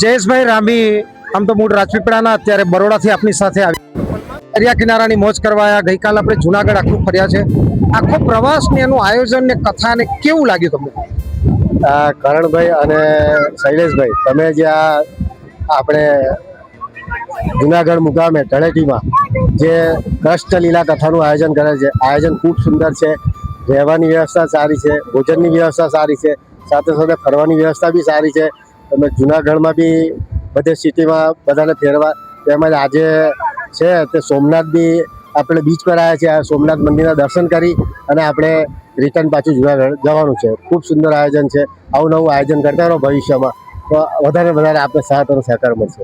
જયેશભાઈ રામી આમ તો મૂળ રાજપીપળાના, અત્યારે બરોડાથી આપની સાથે આવી દરિયા કિનારાની મોજ કરવા આવ્યા. ગઈકાલ આપણે જુનાગઢ આખું ફર્યા છે. આખો પ્રવાસ ને એનું આયોજન ને કથા ને કેવું લાગ્યું તમને? કરણભાઈ અને શૈલેષભાઈ, તમે જે આપણે જુનાગઢ મુકામે તળેટીમાં જે કષ્ટ લીલા કથાનું આયોજન કરે છે, આયોજન ખૂબ સુંદર છે. રહેવાની વ્યવસ્થા સારી છે, ભોજનની વ્યવસ્થા સારી છે, સાથે સાથે ફરવાની વ્યવસ્થા બી સારી છે. તમે જુનાગઢમાં બી બધે સિટીમાં બધાને ફેરવા, તેમજ આજે છે તે સોમનાથ બી આપણે બીચ પર આવ્યા છીએ. સોમનાથ મંદિરના દર્શન કરી અને આપણે રિટર્ન પાછું જુનાગઢ જવાનું છે. ખૂબ સુંદર આયોજન છે. આવું નવું આયોજન કરતા રહો ભવિષ્યમાં, તો વધારે વધારે આપણે સાથ અને સહકાર મળશે.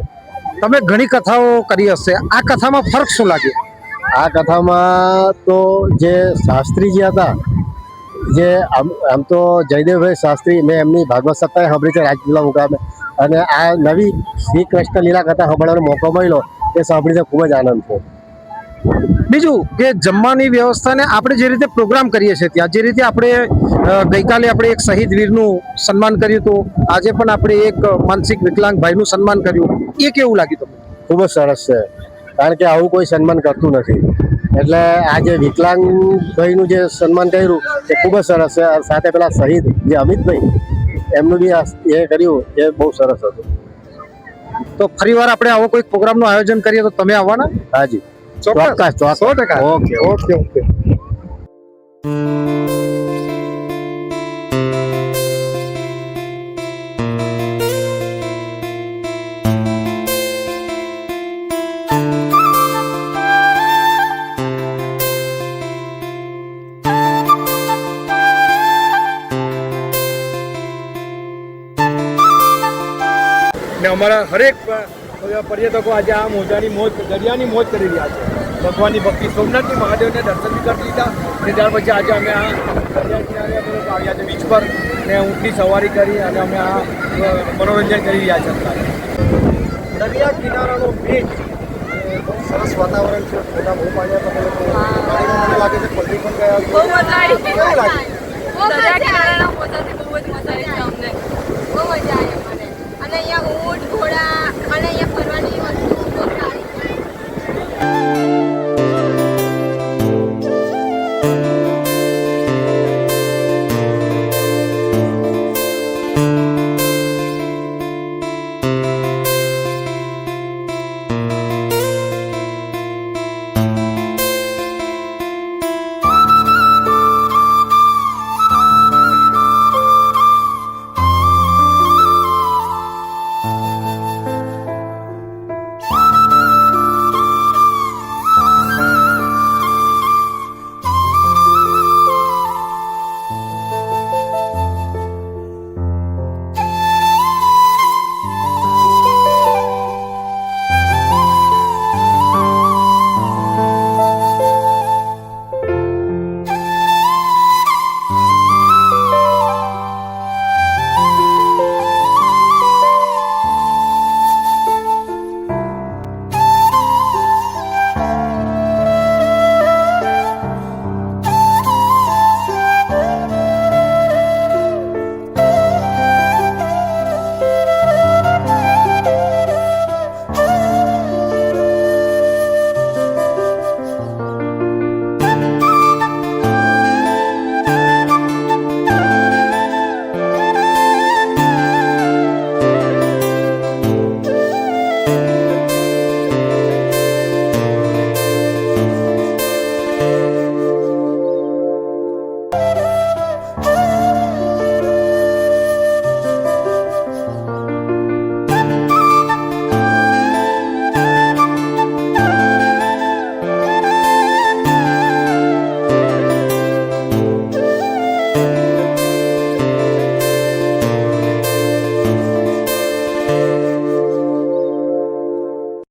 તમે ઘણી કથાઓ કરી હશે, આ કથામાં ફરક શું લાગે? આ કથામાં તો જે શાસ્ત્રીજી હતા, જે આમ તો જયદેવભાઈ શાસ્ત્રી, મેં એમની ભાગવત સપ્તાહ સાંભળી છે રાજપીપળા મુકામે, અને આ નવી શ્રી કૃષ્ણ લીલા કથા સાંભળવાનો મોકો મળ્યો એ સાંભળીને ખૂબ જ આનંદ થયો. બીજું કે જમવાની વ્યવસ્થા ને આપણે જે રીતે પ્રોગ્રામ કરીએ છીએ ત્યાં, જે રીતે આપણે ગઈકાલે આપણે એક શહીદ વીરનું સન્માન કર્યું હતું, આજે પણ આપણે એક માનસિક વિકલાંગ ભાઈનું સન્માન કર્યું, એ કેવું લાગ્યું તમને? ખૂબ જ સરસ છે, કારણ કે આવું કોઈ સન્માન કરતું નથી. એટલે આ જે વિકલાંગ ભાઈનું જે સન્માન કર્યું એ ખૂબ જ સરસ છે. સાથે પેલા શહીદ જે અમિતભાઈ, એમનું બી એ કર્યું એ બહુ સરસ હતું. તો ફરીવાર આપણે આવો કોઈ પ્રોગ્રામનું આયોજન કરીએ તો તમે આવવાના? હાજી, ચોક્કસ. 100%. Okay okay okay. ને અમારા હરેક પર્યટકો આજે આ મોજાની મોજ, દરિયાની મોજ કરી રહ્યા છે. ભગવાનની ભક્તિ, સોમનાથની મહાદેવને દર્શન બી કરી લીધા, અને ત્યાર પછી આજે અમે આ દરિયા કિનારે આવ્યા છે બીચ પર, ને ઊંટની સવારી કરી અને અમે આ મનોરંજન કરી રહ્યા છે. અત્યારે દરિયા કિનારાનો બીચ, બહુ સરસ વાતાવરણ છે. ફોટા બહુ પાડ્યા તમે લોકો, મને લાગે છે પલ્લી પણ ગયા. બહુ મજા આવી. કેવું લાગે? દરિયા કિનારાના ફોટાથી બહુ જ મજા આવી છે અમને. બહુ મજા આવી મને. અને અહીંયા ઊંટ, ઘોડા અને અહીંયા ફરવાની